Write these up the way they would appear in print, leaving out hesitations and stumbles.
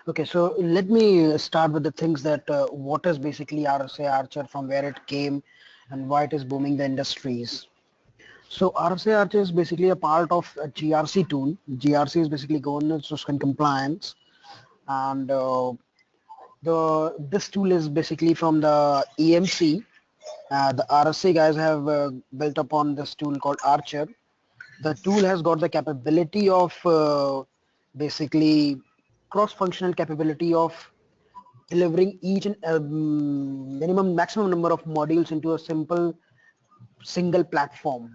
Okay, so let me start with the things that what is basically RSA Archer, from where it came, and why it is booming the industries. So RSA Archer is basically a part of a GRC tool. GRC is basically governance, risk, and compliance, and this tool is basically from the EMC. The RSA guys have built upon this tool called Archer. The tool has got the capability of basically cross-functional capability of delivering each and maximum number of modules into a simple single platform.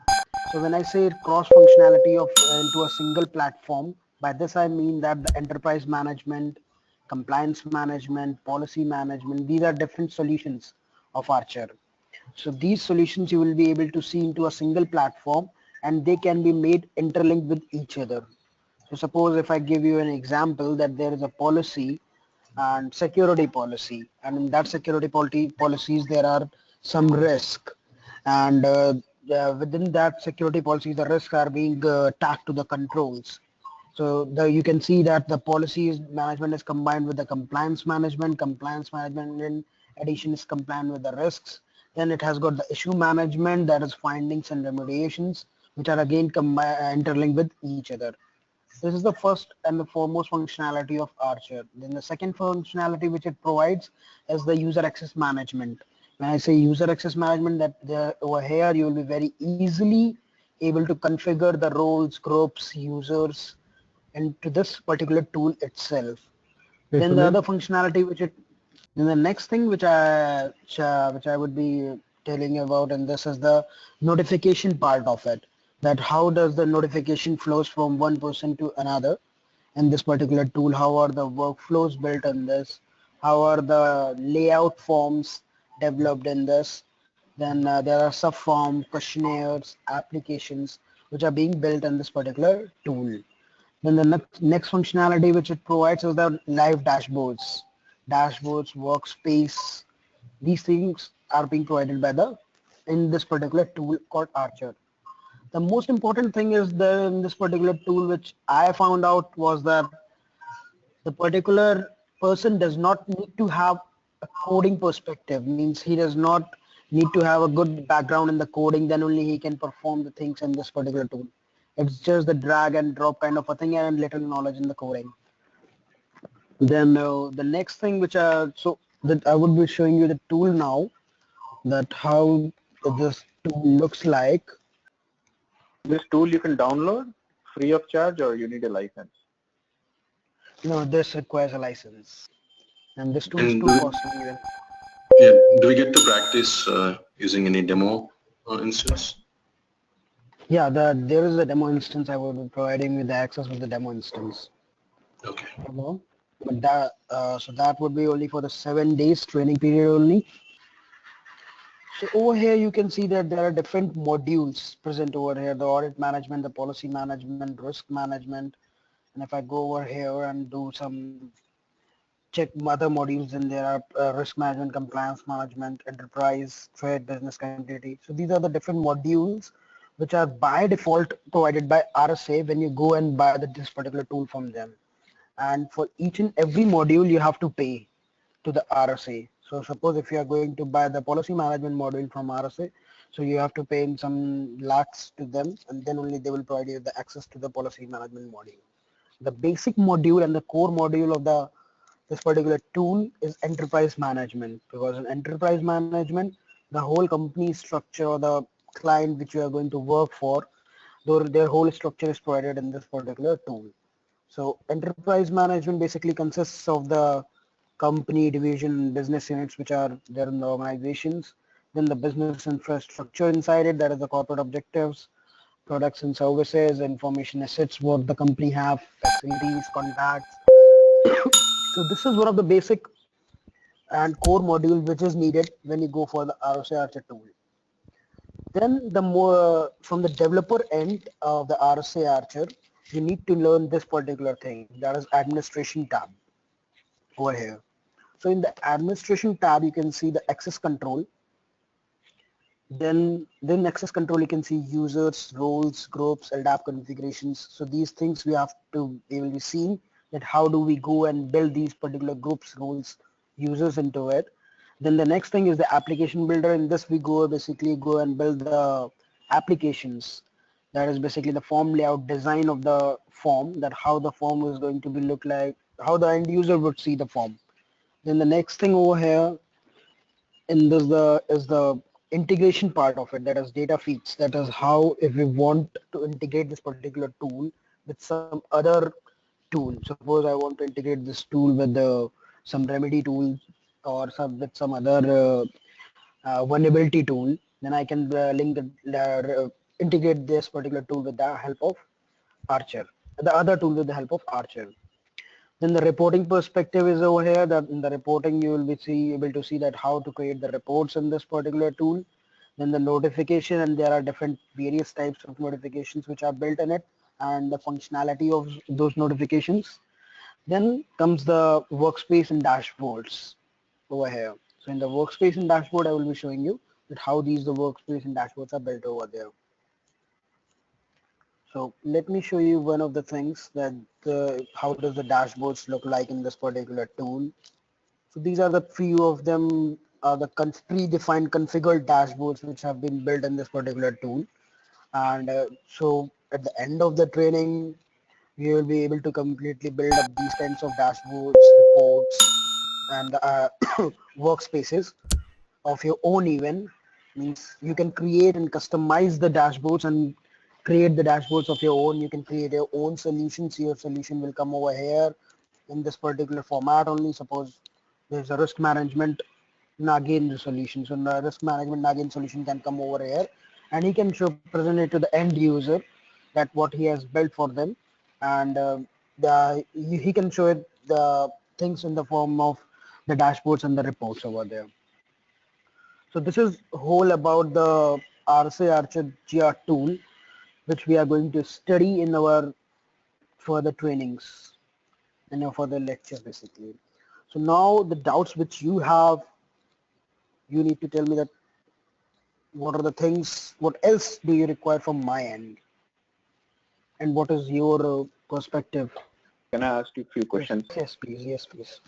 So when I say cross functionality of into a single platform, by this I mean that the enterprise management, compliance management, policy management, these are different solutions of Archer. So these solutions you will be able to see into a single platform, and they can be made interlinked with each other. So suppose if I give you an example that there is a policy and security policy, and in that security policies there are some risk, and within that security policy the risks are being tagged to the controls. So you can see that the policies management is combined with the compliance management in addition is combined with the risks. Then it has got the issue management, that is findings and remediations, which are again interlinked with each other. This is the first and the foremost functionality of Archer. Then the second functionality which it provides is the user access management. When I say user access management, that over here you will be very easily able to configure the roles, groups, users into this particular tool itself. Okay, Then the Sunil. other functionality then the next thing which I would be telling you about, and this is the notification part of it. That how does the notification flows from one person to another in this particular tool? How are the workflows built in this? How are the layout forms developed in this? Then there are sub-form questionnaires, applications which are being built in this particular tool. Then the next functionality which it provides is the live dashboards, workspace. These things are being provided by the in this particular tool called Archer. The most important thing is that in this particular tool, which I found out, was that the particular person does not need to have a coding perspective. Means he does not need to have a good background in the coding, then only he can perform the things in this particular tool. It's just the drag and drop kind of a thing and little knowledge in the coding. Then the next thing which so that I would be showing you the tool now, that how this tool looks like. This tool you can download free of charge or you need a license? No, this requires a license, and this tool is And too costly even. yeah, do we get to practice using any demo instance? Yeah, there is a demo instance. I will be providing you the access with the demo instance. Okay. Hello? But that so that would be only for the 7 days training period only. So over here you can see that there are different modules present over here: the audit management, the policy management, risk management. And if I go over here and do some check other modules, then there are risk management, compliance management, enterprise, trade, business continuity. So these are the different modules which are by default provided by RSA when you go and buy this particular tool from them. And for each and every module you have to pay to the RSA. So suppose if you are going to buy the policy management module from RSA, so you have to pay in some lakhs to them, and then only they will provide you the access to the policy management module. The basic module and the core module of this particular tool is enterprise management, because in enterprise management the whole company structure or the client which you are going to work for, their whole structure is provided in this particular tool. So enterprise management basically consists of the company, division, business units which are there in the organizations, then the business infrastructure inside it, that is the corporate objectives, products and services, information assets, what the company have, facilities, contacts. So this is one of the basic and core module which is needed when you go for the RSA Archer tool. Then the more from the developer end of the RSA Archer, you need to learn this particular thing, that is administration tab over here. So in the administration tab, you can see the access control. Then access control, you can see users, roles, groups, LDAP configurations. So these things we will be seeing that how do we go and build these particular groups, roles, users into it. Then the next thing is the application builder. In this we basically go and build the applications. That is basically the form layout design of the form, that how the form is going to be look like, how the end user would see the form. Then the next thing over here in this is the integration part of it, that is data feeds. That is how if we want to integrate this particular tool with some other tool. Suppose I want to integrate this tool with some remedy tool or with some other vulnerability tool, then I can integrate this particular tool with the help of Archer, the other tool with the help of Archer. Then the reporting perspective is over here, that in the reporting you will be able to see that how to create the reports in this particular tool. Then the notification, and there are different various types of notifications which are built in it, and the functionality of those notifications. Then comes the workspace and dashboards over here. So in the workspace and dashboard, I will be showing you that how the workspace and dashboards are built over there. So let me show you one of the things that how does the dashboards look like in this particular tool. So these are the few of them, the predefined configured dashboards which have been built in this particular tool. And so at the end of the training, you will be able to completely build up these kinds of dashboards, reports, and workspaces of your own even. Means you can create and customize the dashboards and create the dashboards of your own. You can create your own solutions. Your solution will come over here in this particular format only. Suppose there's a risk management Nagin solution. So the risk management Nagin solution can come over here, and he can present it to the end user that what he has built for them, and he can show it the things in the form of the dashboards and the reports over there. So this is whole about the RSA Archer GR tool, which we are going to study in our further trainings and for the lecture basically. So now the doubts which you have, you need to tell me that what are the things, what else do you require from my end, and what is your perspective? Can I ask you a few questions? Yes, please. Yes, please.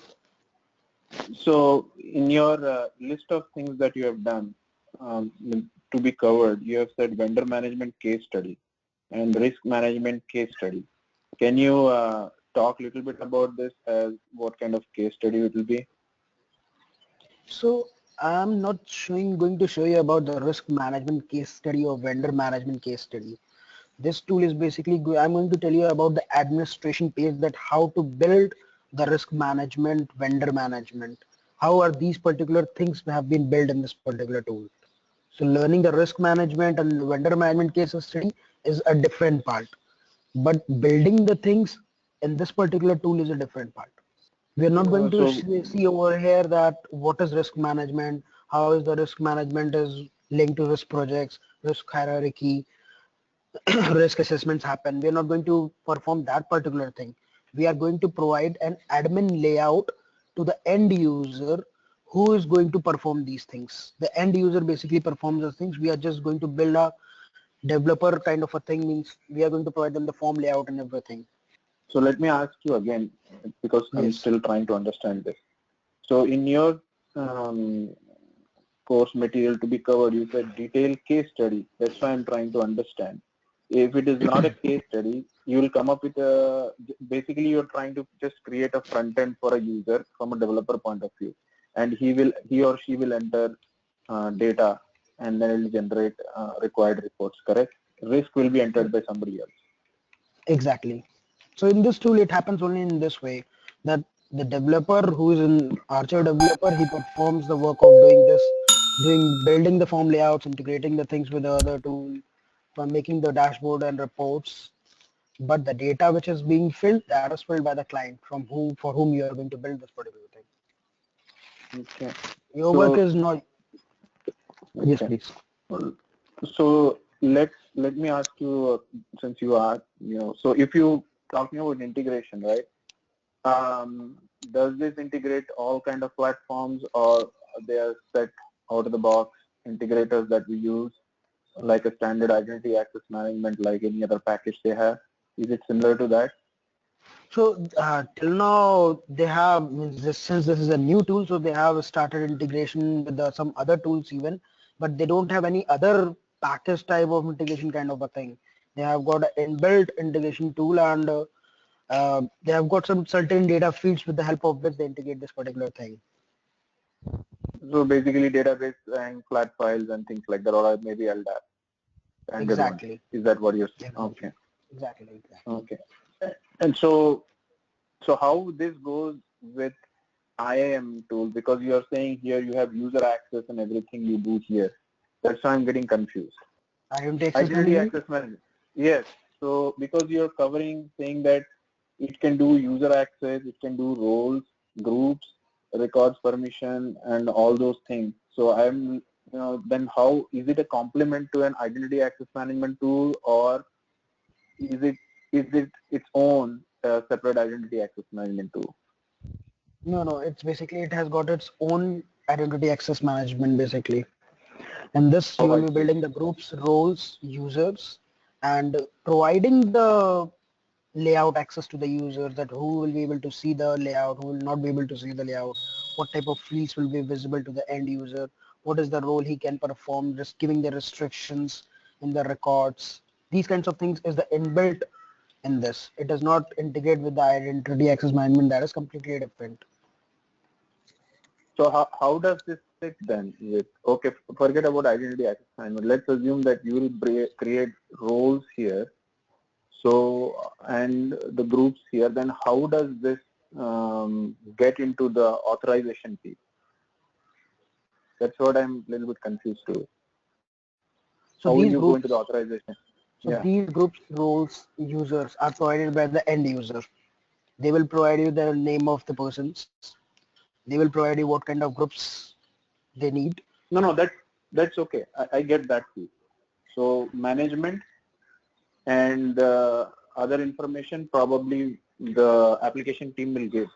So in your list of things that you have done to be covered, you have said vendor management case study and risk management case study. Can you talk a little bit about this, as what kind of case study it will be? So I'm not going to show you about the risk management case study or vendor management case study. This tool is basically, I'm going to tell you about the administration page, that how to build the risk management, vendor management. How are these particular things have been built in this particular tool? So learning the risk management and vendor management case study is a different part, but building the things in this particular tool is a different part. We are not going to see over here that what is risk management, how is the risk management is linked to risk projects, risk hierarchy, risk assessments happen. We are not going to perform that particular thing. We are going to provide an admin layout to the end user who is going to perform these things. The end user basically performs those things. We are just going to build a developer kind of a thing, means we are going to provide them the form layout and everything. So let me ask you again, because I'm still trying to understand this. So in your course material to be covered, you said detailed case study. That's why I'm trying to understand. If it is not a case study, you will come up with basically you're trying to just create a front end for a user from a developer point of view, and he or she will enter data, and then it will generate required reports, correct? Risk will be entered by somebody else. Exactly. So in this tool, it happens only in this way, that the developer who is an Archer developer, he performs the work of building the form layouts, integrating the things with the other tool, for making the dashboard and reports. But the data which is being filled, that is filled by the client for whom you are going to build this particular thing. Okay. Your work is not. Okay. Yes, please. So let me ask you, since you are, so if you talking about integration, right? Does this integrate all kind of platforms, or they are set out of the box integrators that we use, like a standard identity access management, like any other package they have? Is it similar to that? So till now they have, since this is a new tool, so they have started integration with some other tools even, but they don't have any other package type of integration kind of a thing. They have got an inbuilt integration tool, and they have got some certain data feeds with the help of which they integrate this particular thing. So basically database and flat files and things like that, or maybe LDAP. Exactly. Is that what you're saying? Exactly. Okay. Exactly. Okay. And so how this goes with IAM tool, because you are saying here you have user access and everything you do here. That's why I'm getting confused. Identity access management. Yes. So because you're covering saying that it can do user access, it can do roles, groups, records permission, and all those things. So I'm, then how is it a complement to an identity access management tool, or is it its own separate identity access management tool? No, it's basically, it has got its own identity access management basically. And this, you will be building the groups, roles, users, and providing the layout access to the users, that who will be able to see the layout, who will not be able to see the layout, what type of fields will be visible to the end user, what is the role he can perform, just giving the restrictions in the records. These kinds of things is the inbuilt in this. It does not integrate with the identity access management. That is completely different. So how does this fit then with, okay, forget about identity access management. Let's assume that you will create roles here. So, and the groups here, then how does this get into the authorization piece? That's what I'm a little bit confused to. So how will these you groups, go into the authorization? so these groups, roles, users are provided by the end user. They will provide you the name of the persons. They will provide you what kind of groups they need. No, that's okay. I get that too. So management and other information probably the application team will give.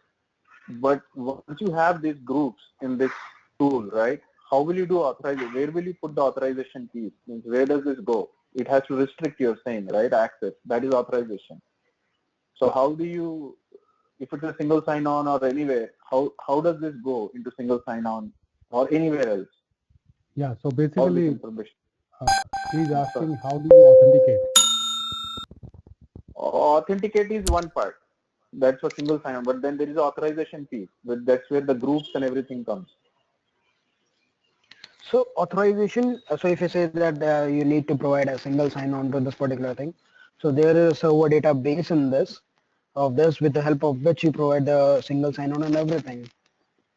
But once you have these groups in this tool, right, how will you do authorization? Where will you put the authorization piece? Means where does this go? It has to restrict, you're saying, right, access. That is authorization. So how do you, if it's a single sign-on or anywhere, how does this go into single sign-on or anywhere else? Yeah, so basically, he's Sorry. asking how do you authenticate? Authenticate is one part. That's for single sign-on, but then there is authorization piece. But that's where the groups and everything comes. So authorization, so if you say that you need to provide a single sign-on to this particular thing, so there is a server database in this, of this, with the help of which you provide the single sign-on and everything,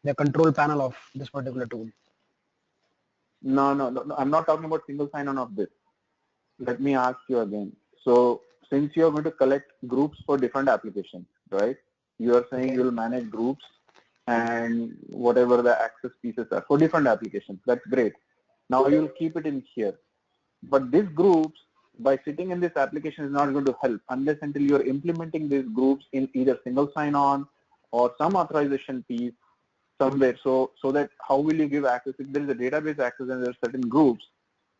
the control panel of this particular tool. No, I'm not talking about single sign-on of this. Let me ask you again. So since you are going to collect groups for different applications, right? You are saying you will manage groups and whatever the access pieces are for different applications. That's great. Now you will keep it in here. But these groups, by sitting in this application, is not going to help unless until you are implementing these groups in either single sign-on or some authorization piece somewhere. So that how will you give access? If there is a database access and there are certain groups,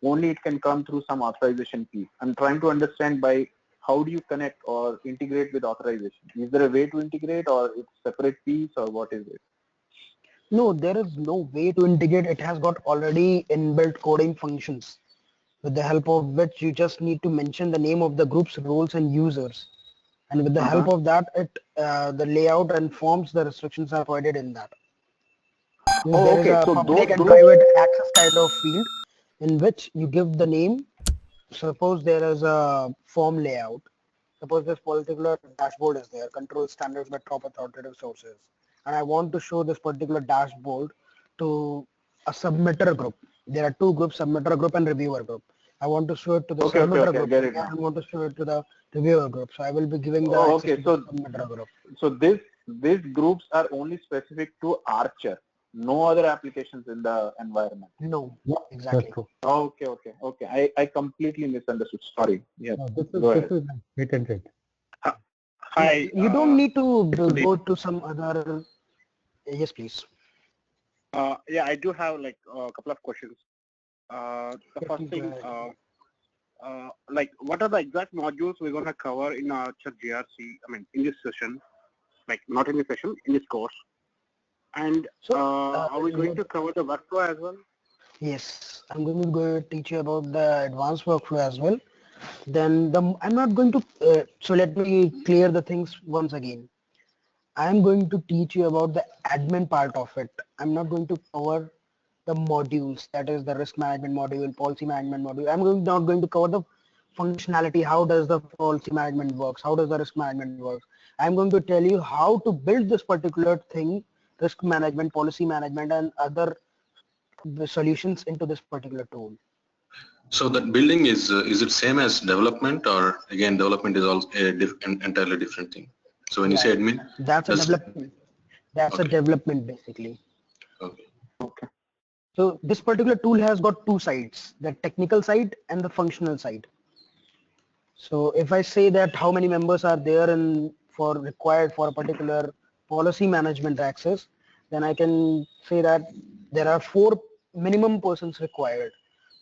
only it can come through some authorization piece. I'm trying to understand by how do you connect or integrate with authorization? Is there a way to integrate, or it's separate piece, or what is it? No, there is no way to integrate. It has got already inbuilt coding functions, with the help of which you just need to mention the name of the groups, roles, and users. And with the help of that, the layout and forms, the restrictions are provided in that. There is a So public those and groups. private access kind of field in which you give the name. Suppose there is a form layout. Suppose this particular dashboard is there, control standards by top authoritative sources. And I want to show this particular dashboard to a submitter group. There are two groups, submitter group and reviewer group. I want to show it to the submitter group. Get it I now. want to show it to the reviewer group. So I will be giving the access to the submitter group. So these groups are only specific to Archer. No other applications in the environment. No, Yeah, exactly. that's true. Okay. I completely misunderstood. Sorry. Yeah. No, this is hit and hit. Hi. You don't need to go to some other. Yes, please. Yeah, I do have like a couple of questions. The first thing, like what are the exact modules we're going to cover in Archer GRC? I mean, in this session, like not in this session, in this course. And So, are we going to cover the workflow as well? yes, I'm going to go teach you about the advanced workflow as well. Then I'm not going to, so let me clear the things once again. I'm going to teach you about the admin part of it. I'm not going to cover the modules, that is the risk management module, policy management module. Not going to cover the functionality, how does the policy management works, how does the risk management works. I'm going to tell you how to build this particular thing, risk management, policy management, and other solutions into this particular tool. So that building is it same as development, or again development is also an entirely different thing? So when you say admin, that's a development. That's okay. a development basically. Okay. Okay. So this particular tool has got two sides, the technical side and the functional side. So if I say that how many members are there and required for a particular policy management access, then I can say that there are 4 minimum persons required.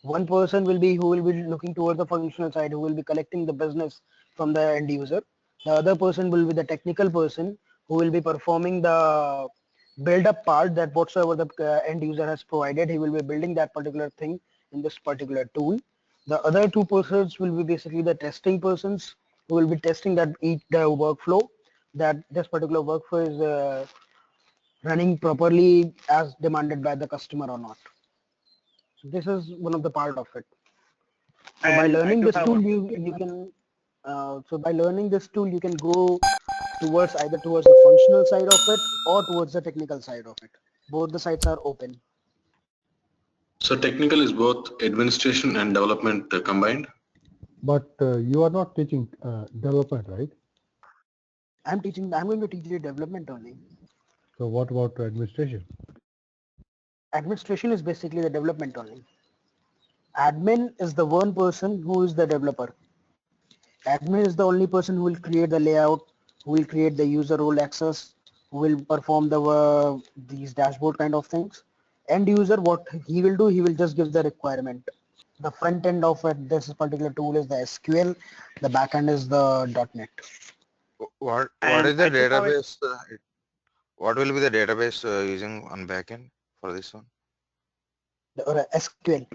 One person will be who will be looking towards the functional side, who will be collecting the business from the end user. The other person will be the technical person who will be performing the build up part, that whatsoever the end user has provided, he will be building that particular thing in this particular tool. The other 2 persons will be basically the testing persons who will be testing that the workflow, that this particular workflow is running properly as demanded by the customer or not. So this is one of the part of it. So by learning this tool, you can by learning this tool, you can go towards either towards the functional side of it or towards the technical side of it. Both the sides are open. So technical is both administration and development combined? But you are not teaching development, right? I'm going to teach you development only. So what about administration? Administration is basically the development only. Admin is the one person who is the developer. Admin is the only person who will create the layout, who will create the user role access, who will perform the these dashboard kind of things. End user, what he will do, he will just give the requirement. The front end of it, this particular tool is the SQL. The back end is the .NET. What is the database? What will be the database using on backend for this one? SQL.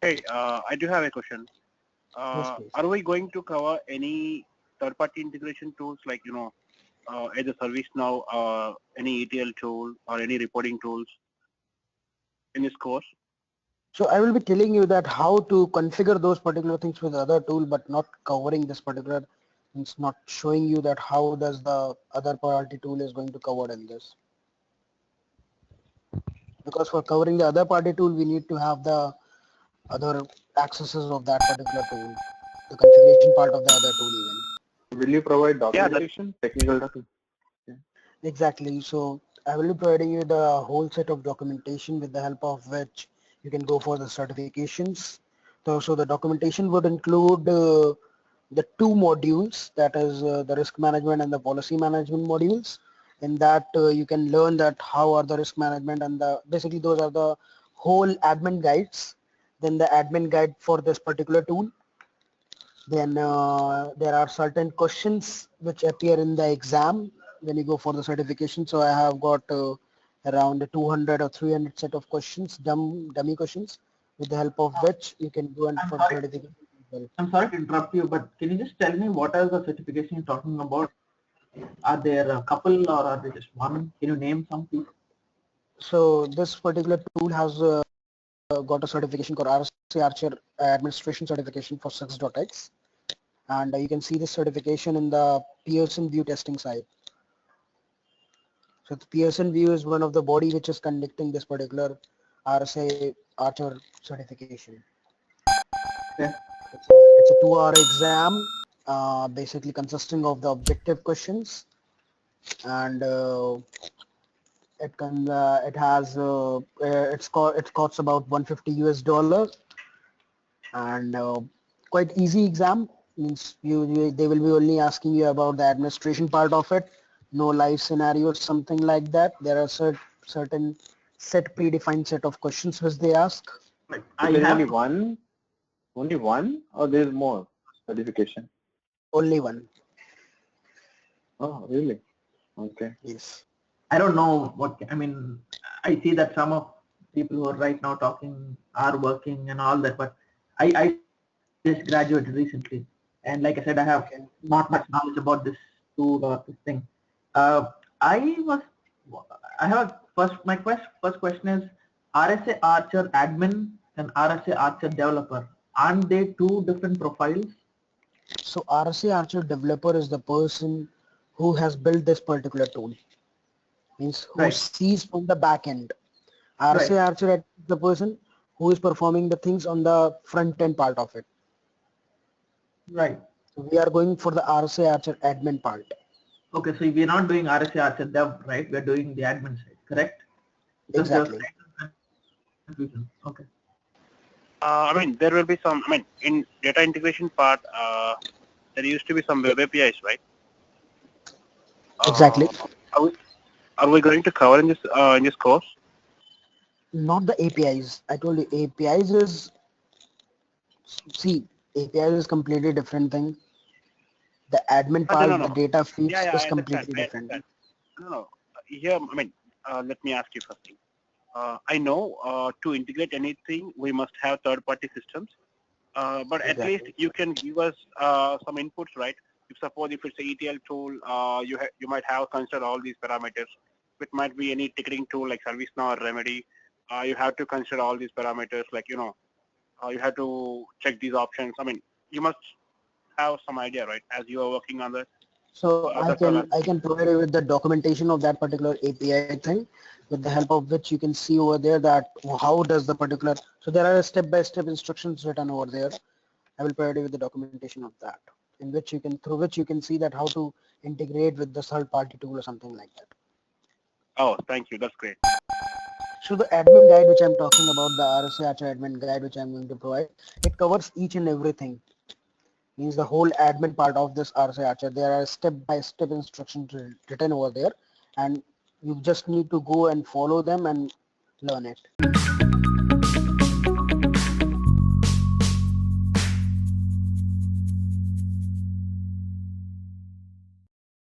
Hey, I do have a question. Yes, are we going to cover any third-party integration tools like, either ServiceNow, any ETL tool or any reporting tools in this course? So I will be telling you that how to configure those particular things with other tool, but not covering this particular. It's not showing you that how does the other party tool is going to cover in this. Because for covering the other party tool, we need to have the other accesses of that particular tool, the configuration part of the other tool even. Will you provide documentation, technical documentation? Exactly. So I will be providing you the whole set of documentation with the help of which you can go for the certifications. So the documentation would include the 2 modules, that is the risk management and the policy management modules. In that you can learn that how are the risk management and basically those are the whole admin guides. Then the admin guide for this particular tool. Then there are certain questions which appear in the exam when you go for the certification. So I have got around 200 or 300 set of questions, dummy questions, with the help of which you can go and for certification. I'm sorry to interrupt you, but can you just tell me what are the certification you're talking about? Are there a couple or are they just one? Can you name some, please? So this particular tool has got a certification called RSA Archer Administration Certification for 6.x. And you can see this certification in the Pearson Vue Testing site. So the Pearson Vue is one of the body which is conducting this particular RSA Archer certification. Okay. It's a 2-hour exam, basically consisting of the objective questions, and it costs about $150 and quite easy exam. Means they will be only asking you about the administration part of it, no live scenarios, something like that. There are certain predefined set of questions which they ask. Is there only one? Only one, or there's more certification? Only one. Oh, really? Okay. Yes. I don't know what, I mean, I see that some of people who are right now talking are working and all that, but I just graduated recently. And like I said, I have not much knowledge about this tool or this thing. I was, I have my first question is RSA Archer admin and RSA Archer developer. Aren't they two different profiles? So RSA Archer developer is the person who has built this particular tool. Means who Right. sees from the back end. RSA Right. Archer is the person who is performing the things on the front end part of it. Right. So we are going for the RSA Archer admin part. Okay, so we're not doing RSA Archer dev, right? We're doing the admin side, correct? Because Exactly. Confusion. Okay. I mean, there will be some, I mean, in data integration part, there used to be some web APIs, right? Exactly. Are we going to cover in this course? Not the APIs. I told you APIs is, see, APIs is completely different thing. The admin part, No. the data feeds Yeah, is I completely understand. different. No. Here, I mean, let me ask you first thing. I know to integrate anything, we must have third-party systems. But at Exactly. least you can give us some inputs, right? If suppose if it's a ETL tool, you might have considered all these parameters. It might be any ticketing tool like ServiceNow or Remedy. You have to consider all these parameters, like you have to check these options. I mean, you must have some idea, right? As you are working on that. So That's all. I can provide you with the documentation of that particular API thing, with the help of which you can see over there that how does the particular, so there are step-by-step instructions written over there. I will provide you with the documentation of that, in which you can, through which you can see that how to integrate with the third-party tool or something like that. Oh, thank you. That's great. So the admin guide which I'm talking about, the RSA Archer admin guide which I'm going to provide, it covers each and everything. Means the whole admin part of this RSA Archer. There are step-by-step instructions written over there, and you just need to go and follow them and learn it.